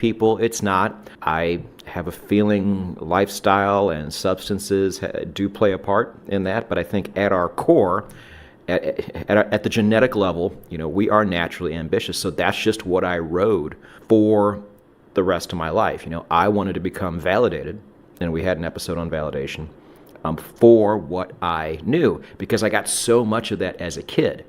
people, it's not. I have a feeling lifestyle and substances do play a part in that, but I think at our core, at the genetic level, we are naturally ambitious. So that's just what I rode for the rest of my life. I wanted to become validated, and we had an episode on validation, for what I knew, because I got so much of that as a kid.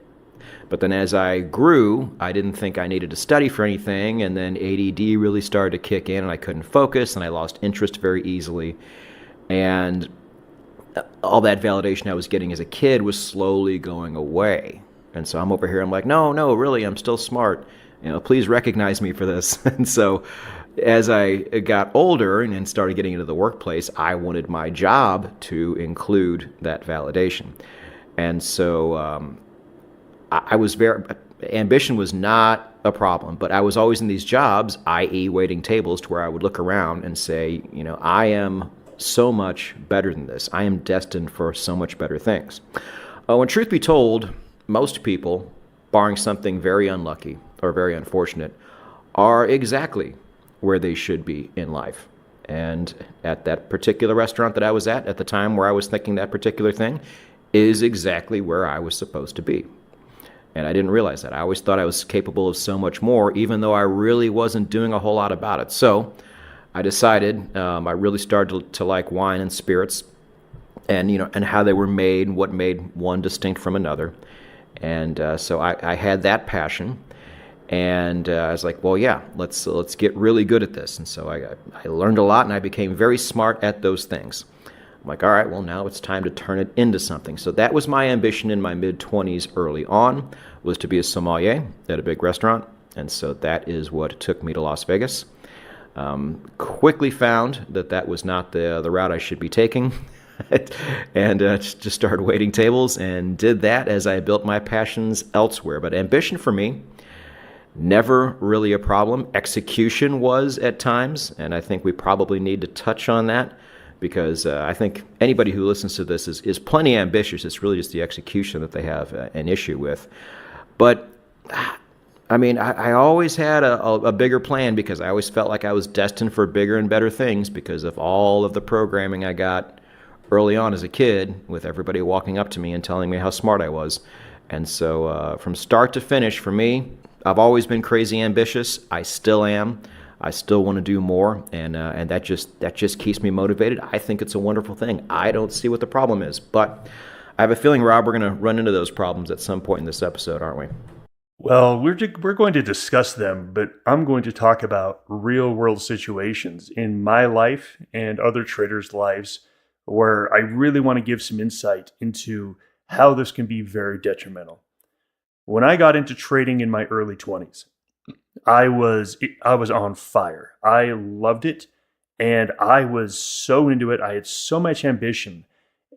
But then as I grew, I didn't think I needed to study for anything, and then ADD really started to kick in, and I couldn't focus, and I lost interest very easily. And all that validation I was getting as a kid was slowly going away. And so I'm over here, I'm like, no, really, I'm still smart. Please recognize me for this. And so as I got older and started getting into the workplace, I wanted my job to include that validation. And so I was ambition was not a problem, but I was always in these jobs, i.e. waiting tables, to where I would look around and say, I am so much better than this. I am destined for so much better things. When truth be told, most people, barring something very unlucky or very unfortunate, are exactly where they should be in life. And at that particular restaurant that I was at the time where I was thinking that particular thing, is exactly where I was supposed to be. And I didn't realize that. I always thought I was capable of so much more, even though I really wasn't doing a whole lot about it. So I decided, I really started to like wine and spirits, and and how they were made, and what made one distinct from another. And so I had that passion, and I was like, well, yeah, let's get really good at this. And so I learned a lot, and I became very smart at those things. I'm like, all right, well, now it's time to turn it into something. So that was my ambition in my mid-20s early on, was to be a sommelier at a big restaurant. And so that is what took me to Las Vegas. Quickly found that was not the route I should be taking, and just started waiting tables and did that as I built my passions elsewhere. But ambition for me, never really a problem. Execution was at times, and I think we probably need to touch on that, because I think anybody who listens to this is plenty ambitious. It's really just the execution that they have an issue with. But I mean, I always had a bigger plan, because I always felt like I was destined for bigger and better things because of all of the programming I got early on as a kid, with everybody walking up to me and telling me how smart I was. And so from start to finish, for me, I've always been crazy ambitious. I still am. I still want to do more, and that just keeps me motivated. I think it's a wonderful thing. I don't see what the problem is, but I have a feeling, Rob, we're going to run into those problems at some point in this episode, aren't we? Well, we're going to discuss them, but I'm going to talk about real-world situations in my life and other traders' lives where I really want to give some insight into how this can be very detrimental. When I got into trading in my early 20s, I was on fire. I loved it, and I was so into it. I had so much ambition.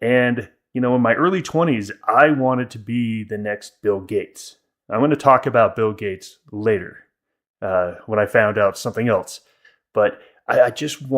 And, in my early 20s, I wanted to be the next Bill Gates. I'm going to talk about Bill Gates later, when I found out something else. But I just